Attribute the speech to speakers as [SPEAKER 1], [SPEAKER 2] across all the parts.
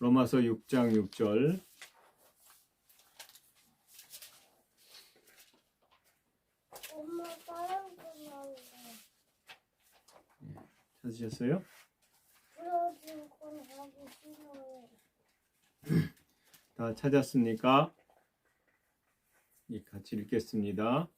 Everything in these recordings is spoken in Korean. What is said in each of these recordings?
[SPEAKER 1] 로마서 6장 6절.
[SPEAKER 2] 엄마 다른 거 나올래.
[SPEAKER 1] 찾으셨어요?
[SPEAKER 2] 부러진 건 하기 싫어요.
[SPEAKER 1] 다 찾았습니까? 같이 읽겠습니다.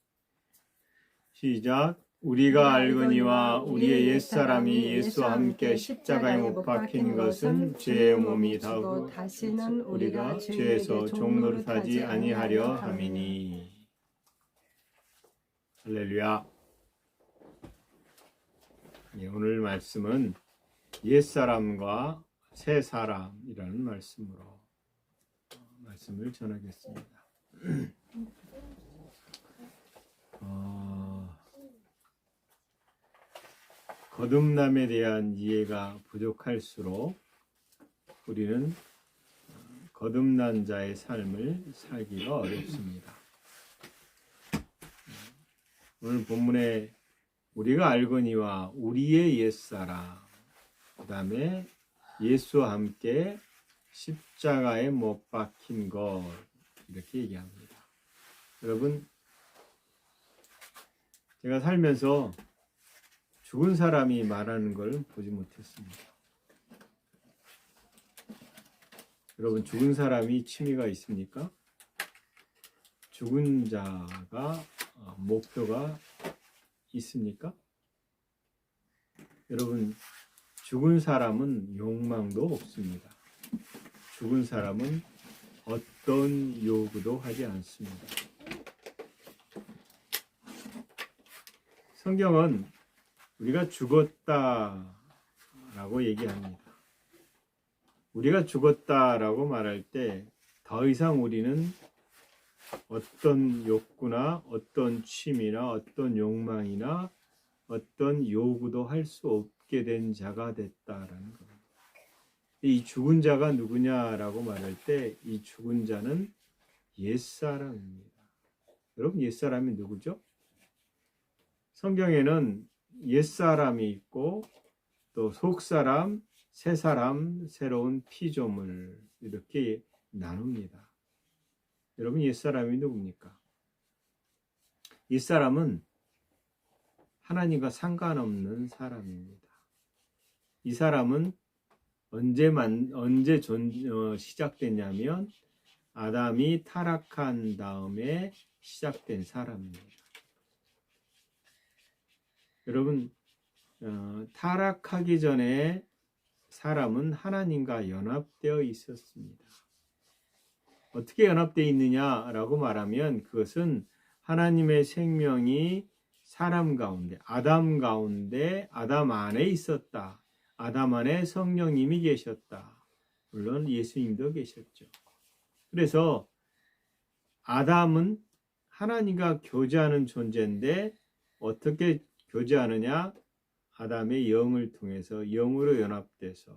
[SPEAKER 1] 시작. 우리가 알거니와 우리의 옛사람이 예수와 함께 십자가에 못 박힌 것은 죄의 몸이 다고
[SPEAKER 3] 다시는
[SPEAKER 1] 우리가 죄에서 종노릇하지 아니하려 함이니. 할렐루야. 오늘 말씀은 옛사람과 새사람이라는 말씀으로 말씀을 전하겠습니다. 거듭남에 대한 이해가 부족할수록 우리는 거듭난 자의 삶을 살기가 어렵습니다. 오늘 본문에 우리가 알거니와 우리의 옛사람, 그 다음에 예수와 함께 십자가에 못 박힌 것, 이렇게 얘기합니다. 여러분, 제가 살면서 죽은 사람이 말하는 걸 보지 못했습니다. 여러분, 죽은 사람이 취미가 있습니까? 죽은 자가 목표가 있습니까? 여러분, 죽은 사람은 욕망도 없습니다. 죽은 사람은 어떤 요구도 하지 않습니다. 성경은 우리가 죽었다라고 얘기합니다. 우리가 죽었다라고 말할 때 더 이상 우리는 어떤 욕구나 어떤 취미나 어떤 욕망이나 어떤 요구도 할 수 없게 된 자가 됐다라는 겁니다. 이 죽은 자가 누구냐라고 말할 때 이 죽은 자는 옛사람입니다. 여러분, 옛사람이 누구죠? 성경에는 옛사람이 있고 또 속사람, 새사람, 새로운 피조물 이렇게 나눕니다. 여러분, 옛사람이 누굽니까? 옛사람은 하나님과 상관없는 사람입니다. 이 사람은 언제 시작됐냐면 아담이 타락한 다음에 시작된 사람입니다. 여러분, 타락하기 전에 사람은 하나님과 연합되어 있었습니다. 어떻게 연합되어 있느냐라고 말하면 그것은 하나님의 생명이 사람 가운데, 아담 안에 있었다. 아담 안에 성령님이 계셨다. 물론 예수님도 계셨죠. 그래서 아담은 하나님과 교제하는 존재인데 어떻게 교제하느냐? 아담의 영을 통해서 영으로 연합돼서.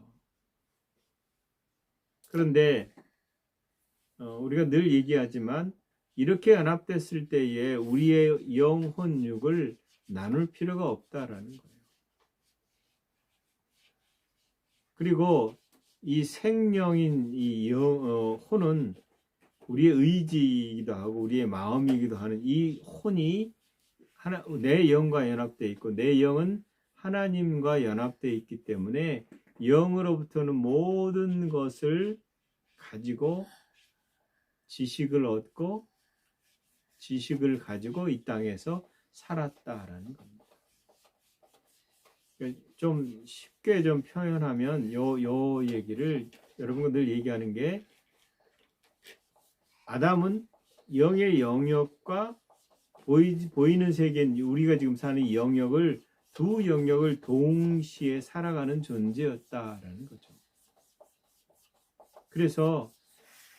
[SPEAKER 1] 그런데 우리가 늘 얘기하지만 이렇게 연합됐을 때에 우리의 영혼육을 나눌 필요가 없다라는 거예요. 그리고 이 생명인 이 혼은 우리의 의지이기도 하고 우리의 마음이기도 하는 이 혼이 내 영과 연합되어 있고 내 영은 하나님과 연합되어 있기 때문에 영으로부터는 모든 것을 가지고 지식을 얻고 지식을 가지고 이 땅에서 살았다라는 겁니다. 좀 쉽게 좀 표현하면 요 얘기를 여러분과 늘 얘기하는 게 아담은 영의 영역과 보이는 세계인 우리가 지금 사는 이 영역을 두 영역을 동시에 살아가는 존재였다라는 거죠. 그래서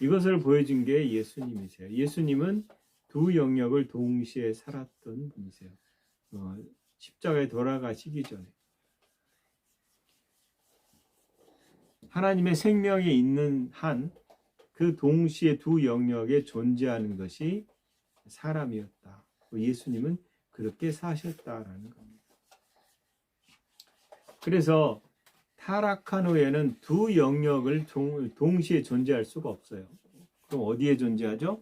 [SPEAKER 1] 이것을 보여준 게 예수님이세요. 예수님은 두 영역을 동시에 살았던 분이세요. 십자가에 돌아가시기 전에. 하나님의 생명이 있는 한 그 동시에 두 영역에 존재하는 것이 사람이었다. 예수님은 그렇게 사셨다라는 겁니다. 그래서 타락한 후에는 두 영역을 동시에 존재할 수가 없어요. 그럼 어디에 존재하죠?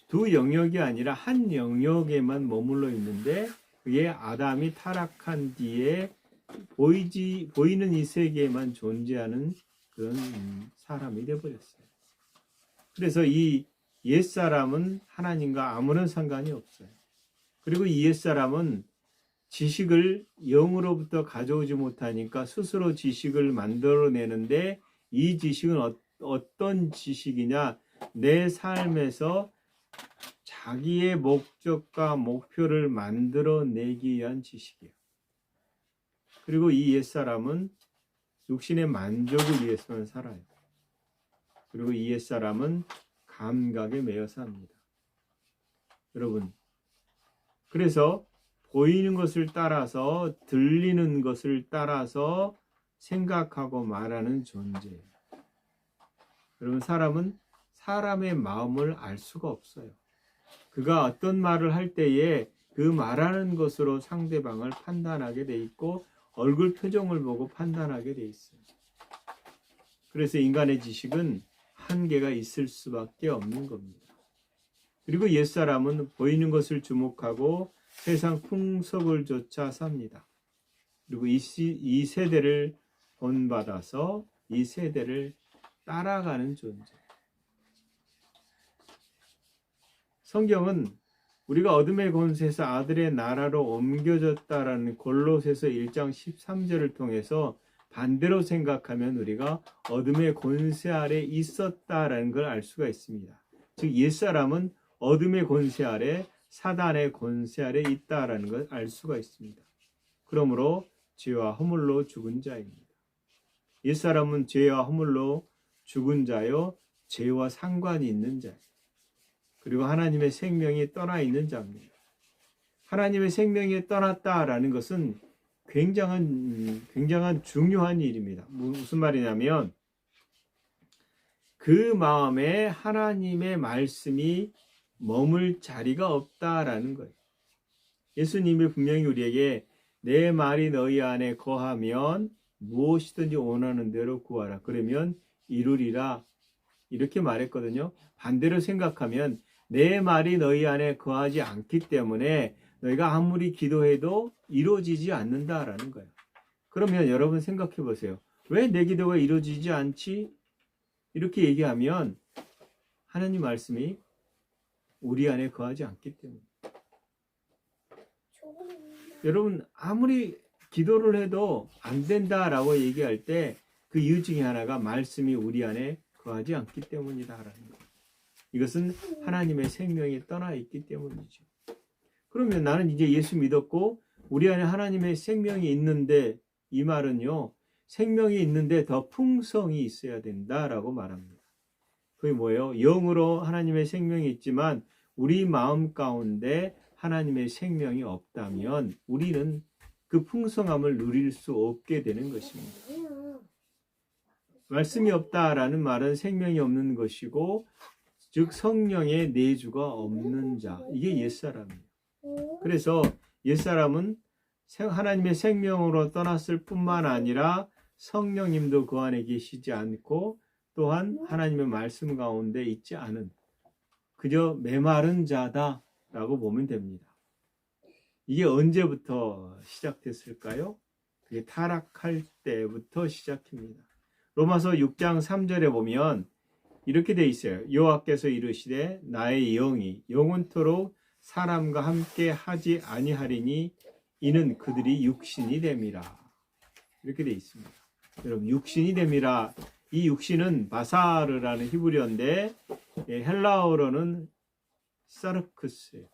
[SPEAKER 1] 두 영역이 아니라 한 영역에만 머물러 있는데 그게 아담이 타락한 뒤에 보이는 이 세계에만 존재하는 그런 사람이 되어버렸어요. 그래서 이 옛사람은 하나님과 아무런 상관이 없어요. 그리고 이 옛사람은 지식을 영으로부터 가져오지 못하니까 스스로 지식을 만들어내는데 이 지식은 어떤 지식이냐? 내 삶에서 자기의 목적과 목표를 만들어내기 위한 지식이에요. 그리고 이 옛사람은 육신의 만족을 위해서만 살아요. 그리고 이 옛사람은 감각에 매여 삽니다. 여러분, 그래서 보이는 것을 따라서 들리는 것을 따라서 생각하고 말하는 존재예요. 여러분, 사람은 사람의 마음을 알 수가 없어요. 그가 어떤 말을 할 때에 그 말하는 것으로 상대방을 판단하게 돼 있고 얼굴 표정을 보고 판단하게 돼 있어요. 그래서 인간의 지식은 한계가 있을 수밖에 없는 겁니다. 그리고 옛사람은 보이는 것을 주목하고 세상 풍속을 쫓아 삽니다. 그리고 이 세대를 본받아서 이 세대를 따라가는 존재. 성경은 우리가 어둠의 권세에서 아들의 나라로 옮겨졌다라는 골로새서 1장 13절을 통해서 반대로 생각하면 우리가 어둠의 권세 아래 있었다라는 걸 알 수가 있습니다. 즉 옛사람은 어둠의 권세 아래 사단의 권세 아래 있다라는 걸 알 수가 있습니다. 그러므로 죄와 허물로 죽은 자입니다. 옛사람은 죄와 허물로 죽은 자요 죄와 상관이 있는 자예요. 그리고 하나님의 생명이 떠나 있는 자입니다. 하나님의 생명이 떠났다라는 것은 굉장한 중요한 일입니다. 무슨 말이냐면 그 마음에 하나님의 말씀이 머물 자리가 없다라는 거예요. 예수님이 분명히 우리에게 내 말이 너희 안에 거하면 무엇이든지 원하는 대로 구하라. 그러면 이루리라. 이렇게 말했거든요. 반대로 생각하면 내 말이 너희 안에 거하지 않기 때문에 너희가 아무리 기도해도 이루어지지 않는다라는 거예요. 그러면 여러분 생각해 보세요. 왜 내 기도가 이루어지지 않지? 이렇게 얘기하면 하나님 말씀이 우리 안에 거하지 않기 때문에. 여러분 아무리 기도를 해도 안 된다라고 얘기할 때 그 이유 중에 하나가 말씀이 우리 안에 거하지 않기 때문이다라는 거예요. 이것은 하나님의 생명이 떠나 있기 때문이죠. 그러면 나는 이제 예수 믿었고 우리 안에 하나님의 생명이 있는데 이 말은요. 생명이 있는데 더 풍성이 있어야 된다라고 말합니다. 그게 뭐예요? 영으로 하나님의 생명이 있지만 우리 마음 가운데 하나님의 생명이 없다면 우리는 그 풍성함을 누릴 수 없게 되는 것입니다. 말씀이 없다라는 말은 생명이 없는 것이고 즉 성령의 내주가 없는 자. 이게 옛사람이에요. 그래서 옛사람은 하나님의 생명으로 떠났을 뿐만 아니라 성령님도 그 안에 계시지 않고 또한 하나님의 말씀 가운데 있지 않은 그저 메마른 자다라고 보면 됩니다. 이게 언제부터 시작됐을까요? 그게 타락할 때부터 시작합니다. 로마서 6장 3절에 보면 이렇게 돼 있어요. 여호와께서 이르시되 나의 영이 영원토록 사람과 함께 하지 아니하리니 이는 그들이 육신이 됨이라. 이렇게 돼 있습니다. 여러분 육신이 됨이라. 이 육신은 바사르라는 히브리어인데 헬라어로는 사르크스예요.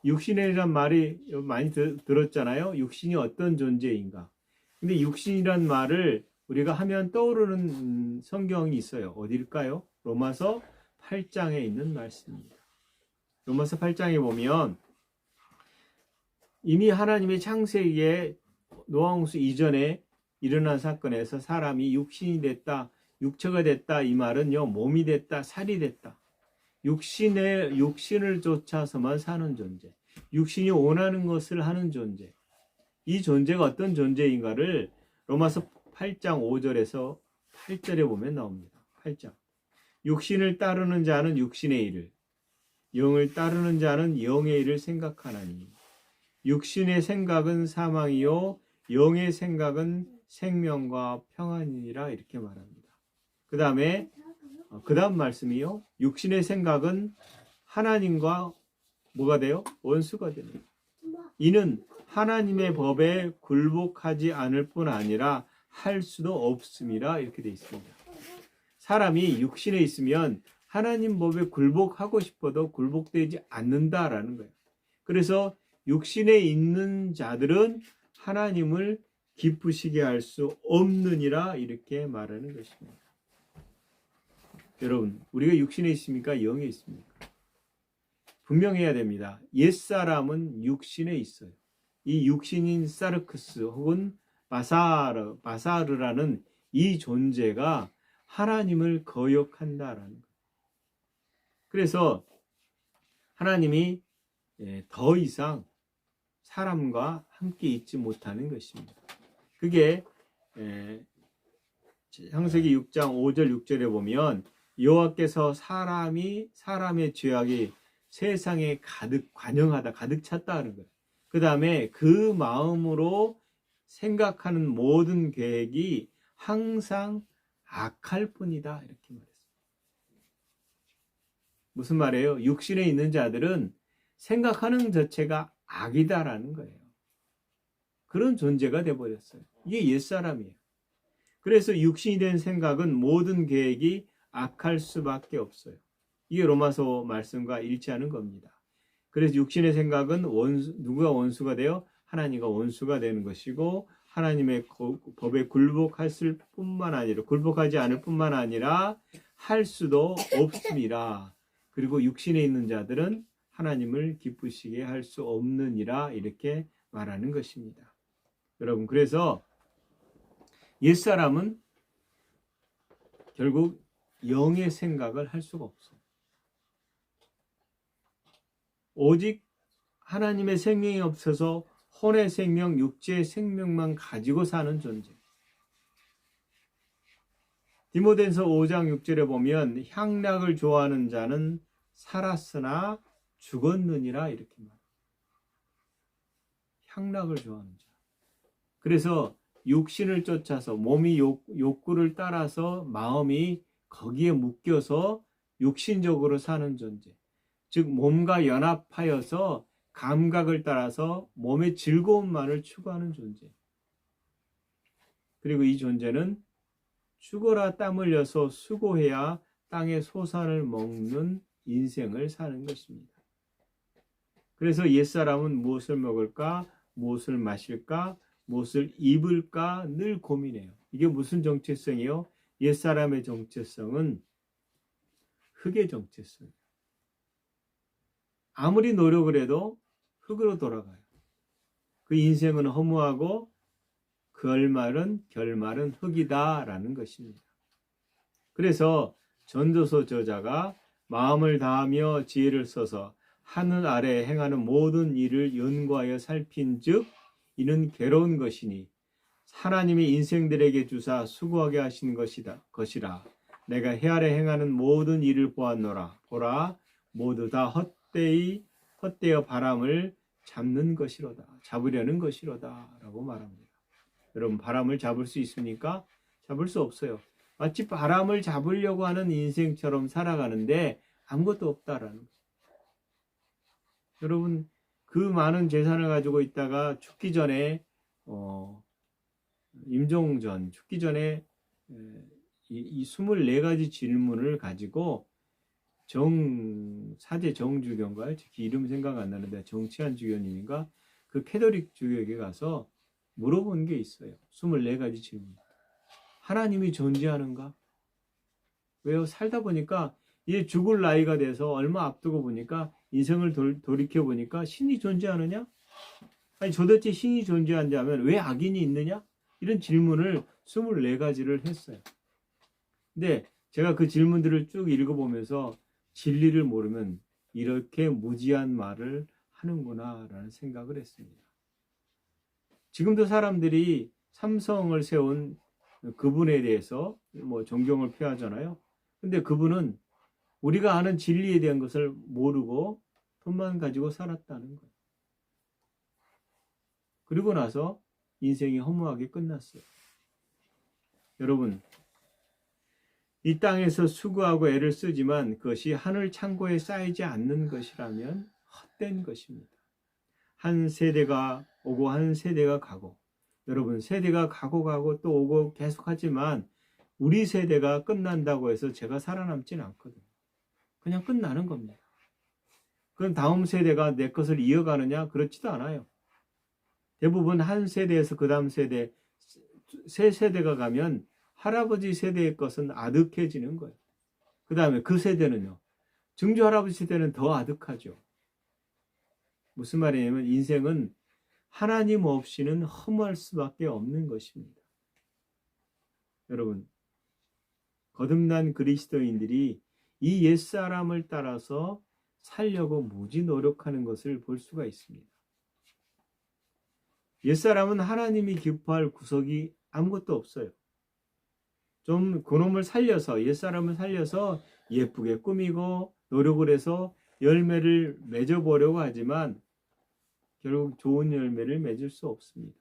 [SPEAKER 1] 육신이란 말이 많이 들었잖아요. 육신이 어떤 존재인가. 근데 육신이란 말을 우리가 하면 떠오르는 성경이 있어요. 어딜까요? 로마서 8장에 있는 말씀입니다. 로마서 8장에 보면 이미 하나님의 창세기에 노아홍수 이전에 일어난 사건에서 사람이 육신이 됐다, 육체가 됐다 이 말은요 몸이 됐다, 살이 됐다. 육신을 쫓아서만 사는 존재, 육신이 원하는 것을 하는 존재. 이 존재가 어떤 존재인가를 로마서 8장 5절에서 8절에 보면 나옵니다. 8장. 육신을 따르는 자는 육신의 일을, 영을 따르는 자는 영의 일을 생각하나니 육신의 생각은 사망이요 영의 생각은 생명과 평안이니라 이렇게 말합니다. 그 다음 말씀이요. 육신의 생각은 하나님과 뭐가 돼요? 원수가 됩니다. 이는 하나님의 법에 굴복하지 않을 뿐 아니라 할 수도 없음이라 이렇게 되어 있습니다. 사람이 육신에 있으면 하나님 법에 굴복하고 싶어도 굴복되지 않는다라는 거예요. 그래서 육신에 있는 자들은 하나님을 기쁘시게 할 수 없느니라 이렇게 말하는 것입니다. 여러분, 우리가 육신에 있습니까? 영에 있습니까? 분명해야 됩니다. 옛사람은 육신에 있어요. 이 육신인 사르크스 혹은 바사르라는 이 존재가 하나님을 거역한다라는 거예요. 그래서 하나님이 더 이상 사람과 함께 있지 못하는 것입니다. 그게 창세기 6장 5절 6절에 보면 여호와께서 사람의 죄악이 세상에 가득 관영하다 가득 찼다 하는 거예요. 그 다음에 그 마음으로 생각하는 모든 계획이 항상 악할 뿐이다 이렇게 말했습니다. 무슨 말이에요? 육신에 있는 자들은 생각하는 자체가 악이다라는 거예요. 그런 존재가 되어버렸어요. 이게 옛사람이에요. 그래서 육신이 된 생각은 모든 계획이 악할 수밖에 없어요. 이게 로마서 말씀과 일치하는 겁니다. 그래서 육신의 생각은 누가 원수가 되어? 하나님과 원수가 되는 것이고 하나님의 법에 굴복하지 않을 뿐만 아니라 할 수도 없습니다. 그리고 육신에 있는 자들은 하나님을 기쁘시게 할 수 없느니라 이렇게 말하는 것입니다. 여러분, 그래서 옛사람은 결국 영의 생각을 할 수가 없어요. 오직 하나님의 생명이 없어서 혼의 생명, 육체의 생명만 가지고 사는 존재. 디모데전서 5장 6절에 보면 향락을 좋아하는 자는 살았으나 죽었느니라 이렇게 말합니다. 향락을 좋아하는 자. 그래서 육신을 쫓아서 몸이 욕구를 따라서 마음이 거기에 묶여서 육신적으로 사는 존재. 즉 몸과 연합하여서 감각을 따라서 몸의 즐거움만을 추구하는 존재. 그리고 이 존재는 죽어라 땀 흘려서 수고해야 땅의 소산을 먹는 인생을 사는 것입니다. 그래서 옛사람은 무엇을 먹을까, 무엇을 마실까, 무엇을 입을까 늘 고민해요. 이게 무슨 정체성이요? 옛사람의 정체성은 흙의 정체성이에요. 아무리 노력을 해도 흙으로 돌아가요. 그 인생은 허무하고 결말은 흙이다라는 것입니다. 그래서 전도서 저자가 마음을 다하며 지혜를 써서 하늘 아래 행하는 모든 일을 연구하여 살핀즉 이는 괴로운 것이니 하나님이 인생들에게 주사 수고하게 하신 것이라. 내가 해 아래 행하는 모든 일을 보았노라. 보라, 모두 다 헛되어 바람을 잡으려는 것이로다 라고 말합니다. 여러분, 바람을 잡을 수 있습니까? 잡을 수 없어요. 마치 바람을 잡으려고 하는 인생처럼 살아가는데 아무것도 없다라는 거예요. 여러분, 그 많은 재산을 가지고 있다가 죽기 전에 임종전 죽기 전에 이 24가지 질문을 가지고 사제 정주교인가요? 특히 이름 생각 안 나는데 정치한 주교님인가? 그 캐톨릭 주교에게 가서 물어본 게 있어요. 24가지 질문. 하나님이 존재하는가? 왜요? 살다 보니까 이제 죽을 나이가 돼서 얼마 앞두고 보니까 인생을 돌이켜 보니까 신이 존재하느냐? 아니 도대체 신이 존재한다면 왜 악인이 있느냐? 이런 질문을 24가지를 했어요. 근데 제가 그 질문들을 쭉 읽어보면서 진리를 모르면 이렇게 무지한 말을 하는구나 라는 생각을 했습니다. 지금도 사람들이 삼성을 세운 그분에 대해서 뭐 존경을 표하잖아요. 근데 그분은 우리가 아는 진리에 대한 것을 모르고 돈만 가지고 살았다는 거예요. 그리고 나서 인생이 허무하게 끝났어요. 여러분, 이 땅에서 수고하고 애를 쓰지만 그것이 하늘 창고에 쌓이지 않는 것이라면 헛된 것입니다. 한 세대가 오고 한 세대가 가고, 여러분 세대가 가고 또 오고 계속하지만 우리 세대가 끝난다고 해서 제가 살아남지는 않거든요. 그냥 끝나는 겁니다. 그럼 다음 세대가 내 것을 이어가느냐? 그렇지도 않아요. 대부분 한 세대에서 그 다음 세대, 세 세대가 가면 할아버지 세대의 것은 아득해지는 거예요. 그 다음에 그 세대는요. 증조 할아버지 세대는 더 아득하죠. 무슨 말이냐면 인생은 하나님 없이는 허무할 수밖에 없는 것입니다. 여러분, 거듭난 그리스도인들이 이 옛사람을 따라서 살려고 무지 노력하는 것을 볼 수가 있습니다. 옛사람은 하나님이 기뻐할 구석이 아무것도 없어요. 좀 그놈을 살려서, 옛사람을 살려서 예쁘게 꾸미고 노력을 해서 열매를 맺어보려고 하지만 결국 좋은 열매를 맺을 수 없습니다.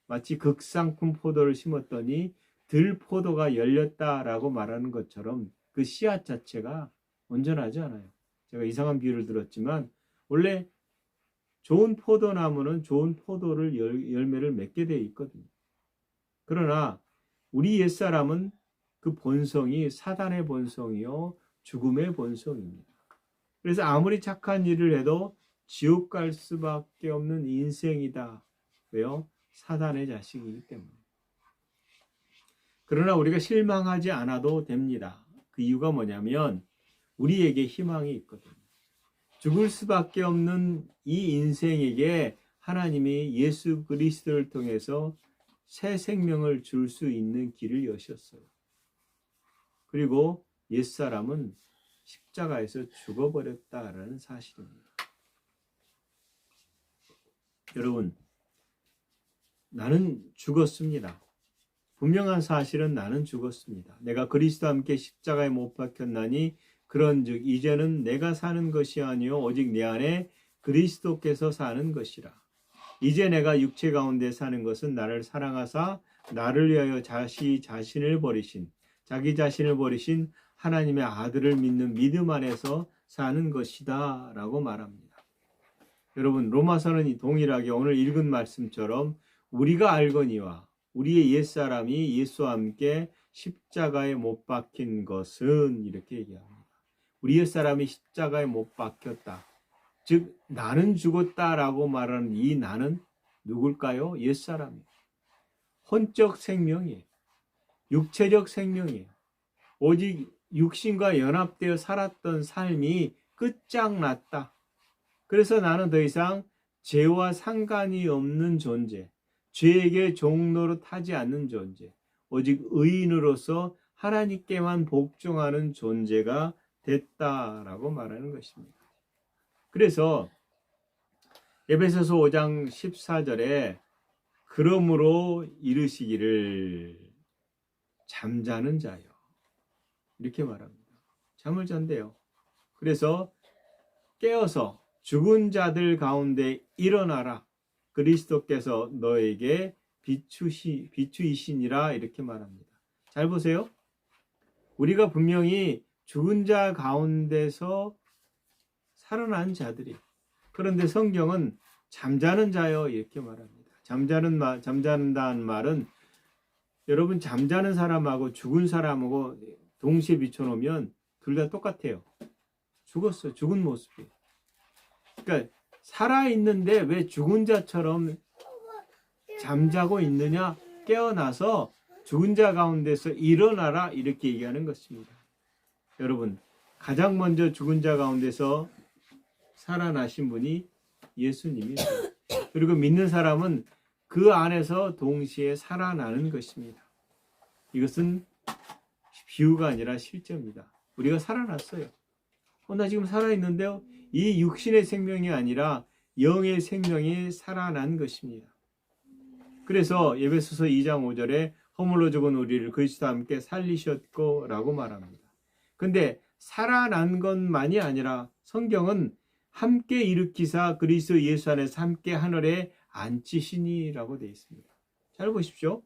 [SPEAKER 1] 마치 극상품 포도를 심었더니 들포도가 열렸다라고 말하는 것처럼 그 씨앗 자체가 온전하지 않아요. 제가 이상한 비유를 들었지만 원래 좋은 포도나무는 좋은 포도를 열매를 맺게 되어 있거든요. 그러나 우리 옛사람은 그 본성이 사단의 본성이요 죽음의 본성입니다. 그래서 아무리 착한 일을 해도 지옥 갈 수밖에 없는 인생이다. 왜요? 사단의 자식이기 때문에. 그러나 우리가 실망하지 않아도 됩니다. 그 이유가 뭐냐면 우리에게 희망이 있거든요. 죽을 수밖에 없는 이 인생에게 하나님이 예수 그리스도를 통해서 새 생명을 줄 수 있는 길을 여셨어요. 그리고 옛사람은 십자가에서 죽어버렸다라는 사실입니다. 여러분, 나는 죽었습니다. 분명한 사실은 나는 죽었습니다. 내가 그리스도와 함께 십자가에 못 박혔나니 그런즉 이제는 내가 사는 것이 아니요 오직 내 안에 그리스도께서 사는 것이라. 이제 내가 육체 가운데 사는 것은 나를 사랑하사 나를 위하여 자기 자신을 버리신 하나님의 아들을 믿는 믿음 안에서 사는 것이다 라고 말합니다. 여러분, 로마서는 동일하게 오늘 읽은 말씀처럼 우리가 알거니와 우리의 옛사람이 예수와 함께 십자가에 못 박힌 것은 이렇게 얘기합니다. 우리 옛사람이 십자가에 못 박혔다. 즉 나는 죽었다라고 말하는 이 나는 누굴까요? 옛사람이에요. 혼적 생명이에요. 육체적 생명이에요. 오직 육신과 연합되어 살았던 삶이 끝장났다. 그래서 나는 더 이상 죄와 상관이 없는 존재, 죄에게 종로로 타지 않는 존재, 오직 의인으로서 하나님께만 복종하는 존재가 됐다라고 말하는 것입니다. 그래서 에베소서 5장 14절에 그러므로 이르시기를 잠자는 자요 이렇게 말합니다. 잠을 잔대요. 그래서 깨어서 죽은 자들 가운데 일어나라. 그리스도께서 너에게 비추이시니라 이렇게 말합니다. 잘 보세요. 우리가 분명히 죽은 자 가운데서 살아난 자들이. 그런데 성경은 잠자는 자요 이렇게 말합니다. 잠자는다는 말은 여러분 잠자는 사람하고 죽은 사람하고 동시에 비춰놓으면 둘 다 똑같아요. 죽었어요. 죽은 모습이. 그러니까 살아있는데 왜 죽은 자처럼 잠자고 있느냐? 깨어나서 죽은 자 가운데서 일어나라 이렇게 얘기하는 것입니다. 여러분, 가장 먼저 죽은 자 가운데서 살아나신 분이 예수님이세요. 그리고 믿는 사람은 그 안에서 동시에 살아나는 것입니다. 이것은 비유가 아니라 실제입니다. 우리가 살아났어요. 나 지금 살아있는데요. 이 육신의 생명이 아니라 영의 생명이 살아난 것입니다. 그래서 에베소서 2장 5절에 허물로 죽은 우리를 그리스도와 함께 살리셨고 라고 말합니다. 근데 살아난 것만이 아니라 성경은 함께 일으키사 그리스도 예수 안에서 함께 하늘에 앉히시니라고 되어 있습니다. 잘 보십시오.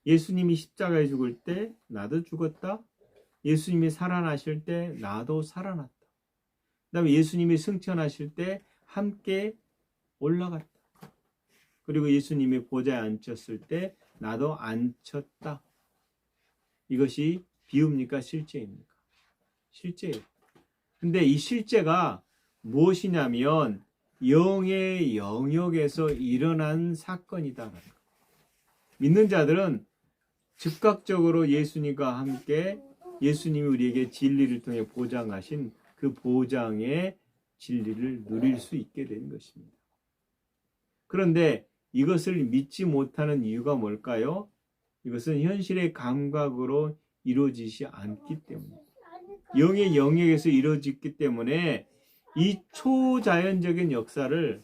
[SPEAKER 1] 예수님이 십자가에 죽을 때 나도 죽었다. 예수님이 살아나실 때 나도 살아났다. 그다음에 예수님이 승천하실 때 함께 올라갔다. 그리고 예수님이 보좌에 앉혔을 때 나도 앉혔다. 이것이 비유입니까? 실제입니까? 실제예요. 근데 이 실제가 무엇이냐면 영의 영역에서 일어난 사건이다. 믿는 자들은 즉각적으로 예수님과 함께 예수님이 우리에게 진리를 통해 보장하신 그 보장의 진리를 누릴 수 있게 되는 것입니다. 그런데 이것을 믿지 못하는 이유가 뭘까요? 이것은 현실의 감각으로 이루어지지 않기 때문에, 영의 영역에서 이루어지기 때문에 이 초자연적인 역사를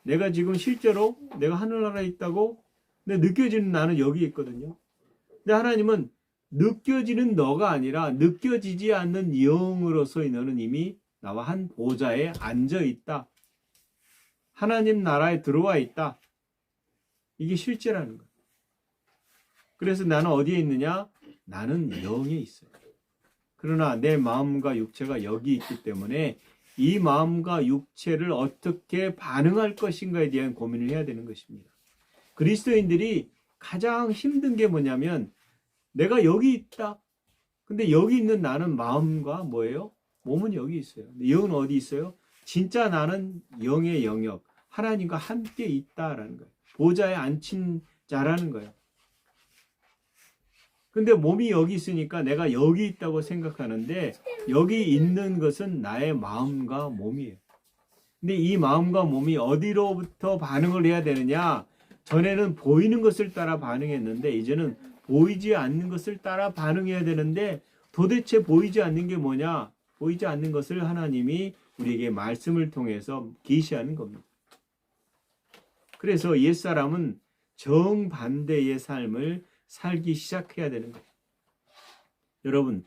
[SPEAKER 1] 내가 지금 실제로 내가 하늘나라에 있다고 근데 느껴지는 나는 여기 있거든요. 근데 하나님은 느껴지는 너가 아니라 느껴지지 않는 영으로서의 너는 이미 나와 한 보좌에 앉아 있다. 하나님 나라에 들어와 있다. 이게 실제라는 거예요. 그래서 나는 어디에 있느냐? 나는 영에 있어요. 그러나 내 마음과 육체가 여기 있기 때문에 이 마음과 육체를 어떻게 반응할 것인가에 대한 고민을 해야 되는 것입니다. 그리스도인들이 가장 힘든 게 뭐냐면 내가 여기 있다. 근데 여기 있는 나는 마음과 뭐예요? 몸은 여기 있어요. 영은 어디 있어요? 진짜 나는 영의 영역, 하나님과 함께 있다라는 거예요. 보좌에 앉힌 자라는 거예요. 근데 몸이 여기 있으니까 내가 여기 있다고 생각하는데 여기 있는 것은 나의 마음과 몸이에요. 근데 이 마음과 몸이 어디로부터 반응을 해야 되느냐? 전에는 보이는 것을 따라 반응했는데 이제는 보이지 않는 것을 따라 반응해야 되는데 도대체 보이지 않는 게 뭐냐? 보이지 않는 것을 하나님이 우리에게 말씀을 통해서 계시하는 겁니다. 그래서 옛사람은 정반대의 삶을 살기 시작해야 되는 거예요. 여러분,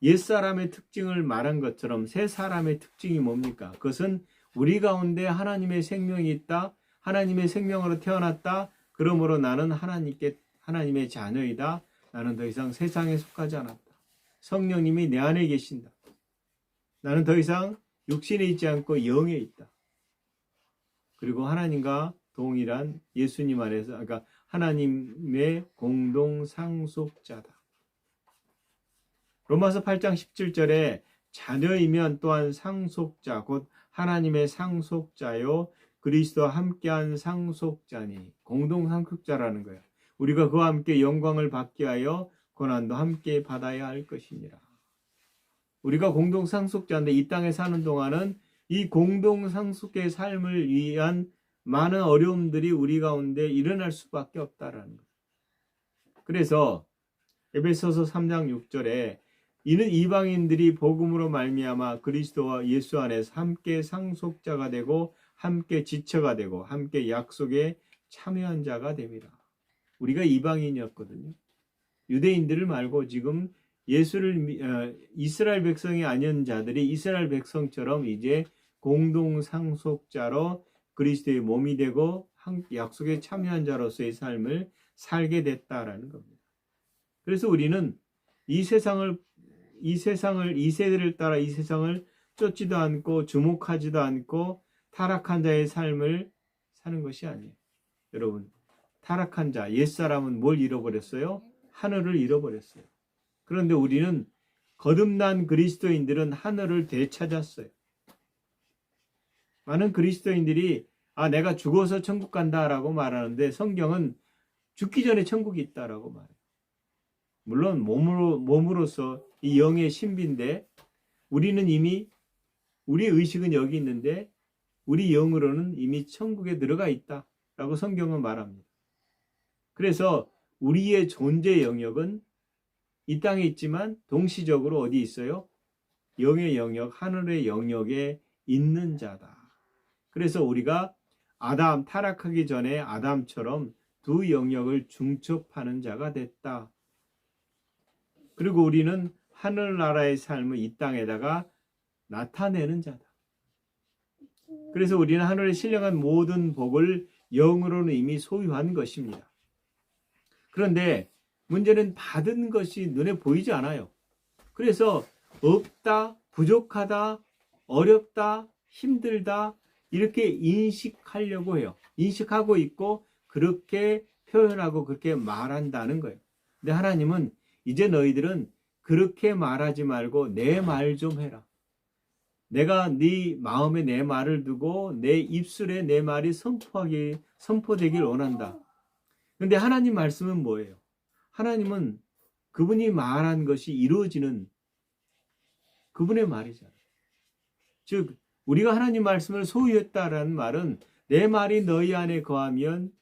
[SPEAKER 1] 옛사람의 특징을 말한 것처럼 새 사람의 특징이 뭡니까? 그것은 우리 가운데 하나님의 생명이 있다. 하나님의 생명으로 태어났다. 그러므로 나는 하나님의 자녀이다. 나는 더 이상 세상에 속하지 않았다. 성령님이 내 안에 계신다. 나는 더 이상 육신에 있지 않고 영에 있다. 그리고 하나님과 동일한 예수님 안에서, 그러니까 하나님의 공동 상속자다. 로마서 8장 17절에 자녀이면 또한 상속자, 곧 하나님의 상속자요 그리스도와 함께한 상속자니, 공동 상속자라는 거예요. 우리가 그와 함께 영광을 받게 하여 고난도 함께 받아야 할 것이니라. 우리가 공동 상속자인데 이 땅에 사는 동안은 이 공동 상속의 삶을 위한 많은 어려움들이 우리 가운데 일어날 수밖에 없다라는 거예요. 그래서 에베소서 3장 6절에 이는 이방인들이 복음으로 말미암아 그리스도와 예수 안에서 함께 상속자가 되고 함께 지처가 되고 함께 약속에 참여한 자가 됩니다. 우리가 이방인이었거든요. 유대인들을 말고 지금 이스라엘 백성이 아닌 자들이 이스라엘 백성처럼 이제 공동 상속자로 그리스도의 몸이 되고 약속에 참여한 자로서의 삶을 살게 됐다라는 겁니다. 그래서 우리는 이 세대를 따라 이 세상을 쫓지도 않고 주목하지도 않고 타락한 자의 삶을 사는 것이 아니에요. 여러분, 타락한 자, 옛사람은 뭘 잃어버렸어요? 하늘을 잃어버렸어요. 그런데 우리는 거듭난 그리스도인들은 하늘을 되찾았어요. 많은 그리스도인들이 내가 죽어서 천국 간다라고 말하는데 성경은 죽기 전에 천국이 있다라고 말해요. 물론 몸으로서 이 영의 신비인데 우리는 이미 우리의 의식은 여기 있는데 우리 영으로는 이미 천국에 들어가 있다라고 성경은 말합니다. 그래서 우리의 존재 영역은 이 땅에 있지만 동시적으로 어디 있어요? 영의 영역, 하늘의 영역에 있는 자다. 그래서 우리가 타락하기 전에 아담처럼 두 영역을 중첩하는 자가 됐다. 그리고 우리는 하늘나라의 삶을 이 땅에다가 나타내는 자다. 그래서 우리는 하늘에 신령한 모든 복을 영으로는 이미 소유한 것입니다. 그런데 문제는 받은 것이 눈에 보이지 않아요. 그래서 없다, 부족하다, 어렵다, 힘들다 이렇게 인식하려고 해요. 인식하고 있고 그렇게 표현하고 그렇게 말한다는 거예요. 근데 하나님은 이제 너희들은 그렇게 말하지 말고 내 말 좀 해라. 내가 네 마음에 내 말을 두고 내 입술에 내 말이 선포되길 원한다. 근데 하나님 말씀은 뭐예요? 하나님은 그분이 말한 것이 이루어지는 그분의 말이잖아요. 즉 우리가 하나님 말씀을 소유했다라는 말은 내 말이 너희 안에 거하면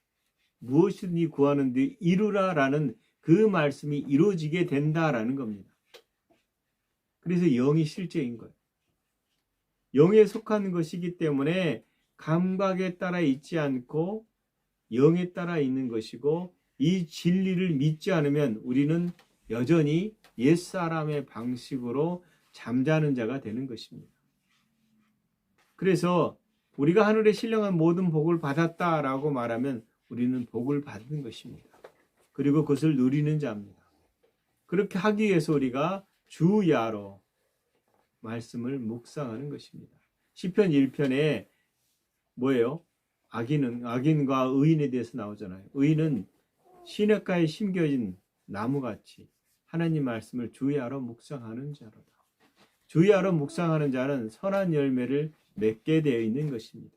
[SPEAKER 1] 무엇이든지 구하는 데 이루라라는 그 말씀이 이루어지게 된다라는 겁니다. 그래서 영이 실제인 거예요. 영에 속한 것이기 때문에 감각에 따라 있지 않고 영에 따라 있는 것이고 이 진리를 믿지 않으면 우리는 여전히 옛사람의 방식으로 잠자는 자가 되는 것입니다. 그래서 우리가 하늘의 신령한 모든 복을 받았다라고 말하면 우리는 복을 받은 것입니다. 그리고 그것을 누리는 자입니다. 그렇게 하기 위해서 우리가 주야로 말씀을 묵상하는 것입니다. 시편 1편에 뭐예요? 악인과 의인에 대해서 나오잖아요. 의인은 시냇가에 심겨진 나무같이 하나님 말씀을 주야로 묵상하는 자로다. 주야로 묵상하는 자는 선한 열매를 맺게 되어 있는 것입니다.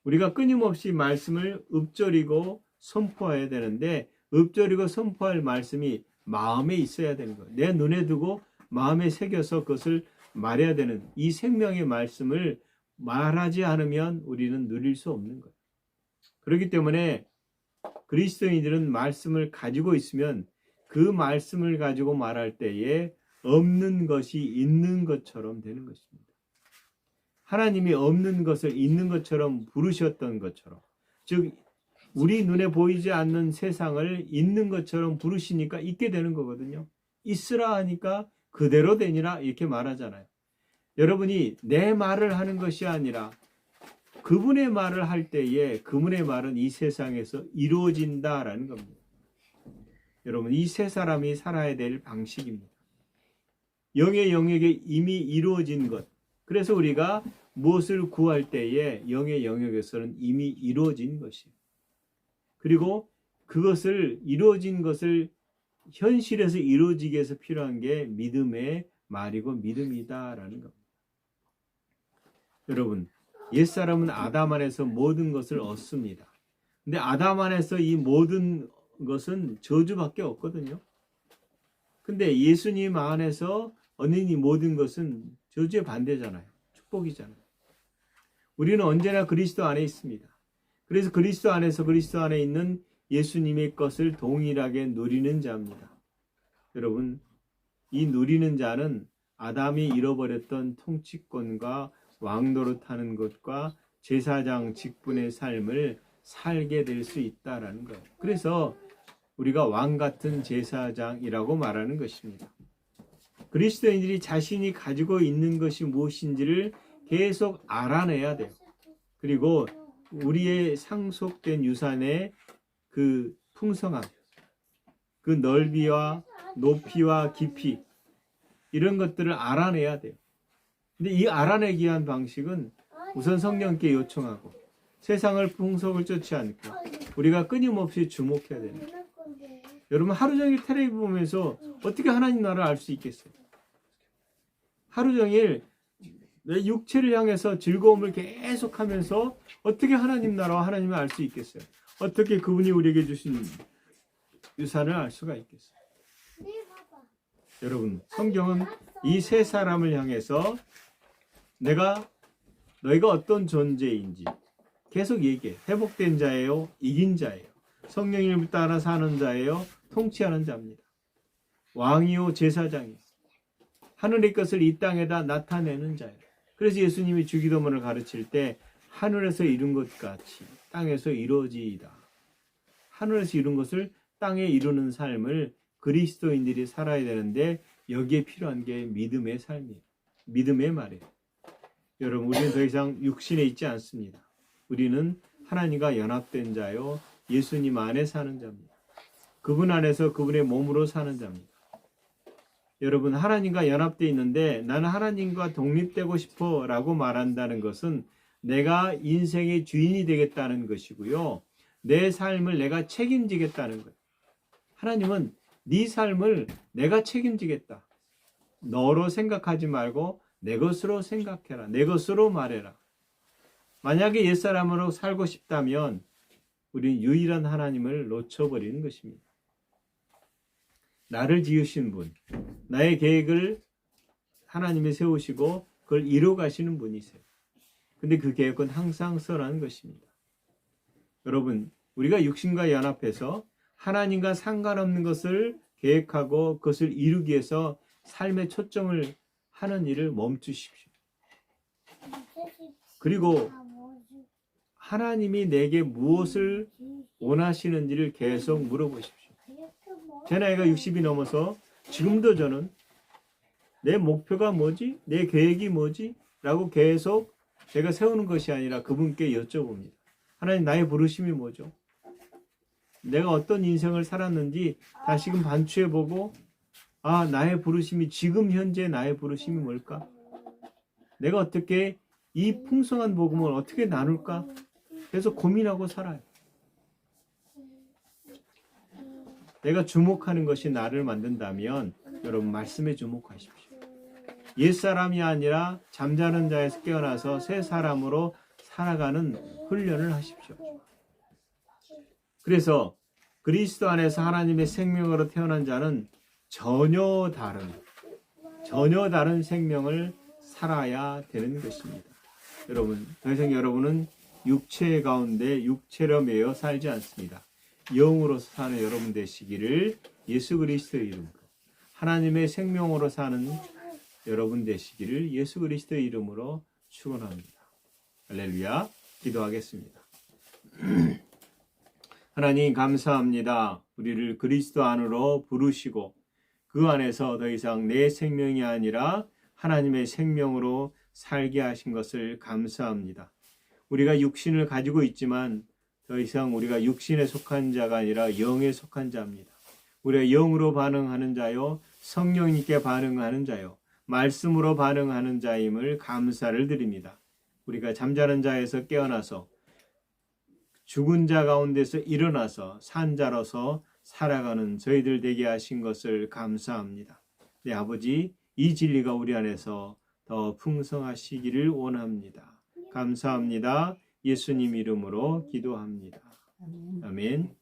[SPEAKER 1] 우리가 끊임없이 말씀을 읊조리고 선포해야 되는데 읊조리고 선포할 말씀이 마음에 있어야 되는 거예요. 내 눈에 두고 마음에 새겨서 그것을 말해야 되는 이 생명의 말씀을 말하지 않으면 우리는 누릴 수 없는 거예요. 그렇기 때문에 그리스도인들은 말씀을 가지고 있으면 그 말씀을 가지고 말할 때에 없는 것이 있는 것처럼 되는 것입니다. 하나님이 없는 것을 있는 것처럼 부르셨던 것처럼, 즉 우리 눈에 보이지 않는 세상을 있는 것처럼 부르시니까 있게 되는 거거든요. 있으라 하니까 그대로 되니라 이렇게 말하잖아요. 여러분이 내 말을 하는 것이 아니라 그분의 말을 할 때에 그분의 말은 이 세상에서 이루어진다라는 겁니다. 여러분, 이 세 사람이 살아야 될 방식입니다. 영의 영역에 이미 이루어진 것. 그래서 우리가 무엇을 구할 때에 영의 영역에서는 이미 이루어진 것이에요. 그리고 그것을 이루어진 것을 현실에서 이루어지기 위해서 필요한 게 믿음의 말이고 믿음이다라는 겁니다. 여러분, 옛사람은 아담 안에서 모든 것을 얻습니다. 근데 아담 안에서 이 모든 것은 저주밖에 없거든요. 근데 예수님 안에서 얻는 이 모든 것은 저주의 반대잖아요. 축복이잖아요. 우리는 언제나 그리스도 안에 있습니다. 그래서 그리스도 안에서 그리스도 안에 있는 예수님의 것을 동일하게 누리는 자입니다. 여러분, 이 누리는 자는 아담이 잃어버렸던 통치권과 왕노릇하는 것과 제사장 직분의 삶을 살게 될 수 있다라는 거예요. 그래서 우리가 왕 같은 제사장이라고 말하는 것입니다. 그리스도인들이 자신이 가지고 있는 것이 무엇인지를 계속 알아내야 돼요. 그리고 우리의 상속된 유산의 그 풍성함, 그 넓이와 높이와 깊이 이런 것들을 알아내야 돼요. 근데 이 알아내기 위한 방식은 우선 성령께 요청하고 세상을 풍속을 쫓지 않고 우리가 끊임없이 주목해야 되는 거예요. 여러분, 하루 종일 텔레비 보면서 어떻게 하나님 나라를 알 수 있겠어요? 하루 종일 내 육체를 향해서 즐거움을 계속하면서 어떻게 하나님 나라와 하나님을 알 수 있겠어요? 어떻게 그분이 우리에게 주신 유산을 알 수가 있겠어요? 여러분, 성경은 이 세 사람을 향해서 너희가 어떤 존재인지 계속 얘기해. 회복된 자예요? 이긴 자예요? 성령님을 따라 사는 자예요? 통치하는 자입니다. 왕이요 제사장이요. 하늘의 것을 이 땅에다 나타내는 자예요. 그래서 예수님이 주기도문을 가르칠 때 하늘에서 이룬 것 같이 땅에서 이루어지이다. 하늘에서 이룬 것을 땅에 이루는 삶을 그리스도인들이 살아야 되는데 여기에 필요한 게 믿음의 삶이에요. 믿음의 말이에요. 여러분, 우리는 더 이상 육신에 있지 않습니다. 우리는 하나님과 연합된 자요 예수님 안에 사는 자입니다. 그분 안에서 그분의 몸으로 사는 자입니다. 여러분, 하나님과 연합되어 있는데 나는 하나님과 독립되고 싶어 라고 말한다는 것은 내가 인생의 주인이 되겠다는 것이고요. 내 삶을 내가 책임지겠다는 거예요. 하나님은 네 삶을 내가 책임지겠다. 너로 생각하지 말고 내 것으로 생각해라. 내 것으로 말해라. 만약에 옛사람으로 살고 싶다면 우리는 유일한 하나님을 놓쳐버리는 것입니다. 나를 지으신 분, 나의 계획을 하나님이 세우시고 그걸 이루어 가시는 분이세요. 근데 그 계획은 항상 선한 것입니다. 여러분, 우리가 육신과 연합해서 하나님과 상관없는 것을 계획하고 그것을 이루기 위해서 삶의 초점을 하는 일을 멈추십시오. 그리고 하나님이 내게 무엇을 원하시는지를 계속 물어보십시오. 제 나이가 60이 넘어서 지금도 저는 내 목표가 뭐지? 내 계획이 뭐지? 라고 계속 제가 세우는 것이 아니라 그분께 여쭤봅니다. 하나님, 나의 부르심이 뭐죠? 내가 어떤 인생을 살았는지 다시금 반추해보고 나의 부르심이 지금 현재 나의 부르심이 뭘까? 내가 어떻게 이 풍성한 복음을 어떻게 나눌까? 계속 고민하고 살아요. 내가 주목하는 것이 나를 만든다면 여러분 말씀에 주목하십시오. 옛사람이 아니라 잠자는 자에서 깨어나서 새 사람으로 살아가는 훈련을 하십시오. 그래서 그리스도 안에서 하나님의 생명으로 태어난 자는 전혀 다른 생명을 살아야 되는 것입니다. 여러분, 더 이상 여러분은 육체 가운데 육체로 매여 살지 않습니다. 영으로서 사는 여러분 되시기를 예수 그리스도의 이름으로, 하나님의 생명으로 사는 여러분 되시기를 예수 그리스도의 이름으로 축원합니다. 할렐루야. 기도하겠습니다. 하나님 감사합니다. 우리를 그리스도 안으로 부르시고 그 안에서 더 이상 내 생명이 아니라 하나님의 생명으로 살게 하신 것을 감사합니다. 우리가 육신을 가지고 있지만 더 이상 우리가 육신에 속한 자가 아니라 영에 속한 자입니다. 우리가 영으로 반응하는 자요, 성령님께 반응하는 자요, 말씀으로 반응하는 자임을 감사를 드립니다. 우리가 잠자는 자에서 깨어나서 죽은 자 가운데서 일어나서 산 자로서 살아가는 저희들 되게 하신 것을 감사합니다. 네, 아버지, 이 진리가 우리 안에서 더 풍성하시기를 원합니다. 감사합니다. 예수님 이름으로 기도합니다. 아멘.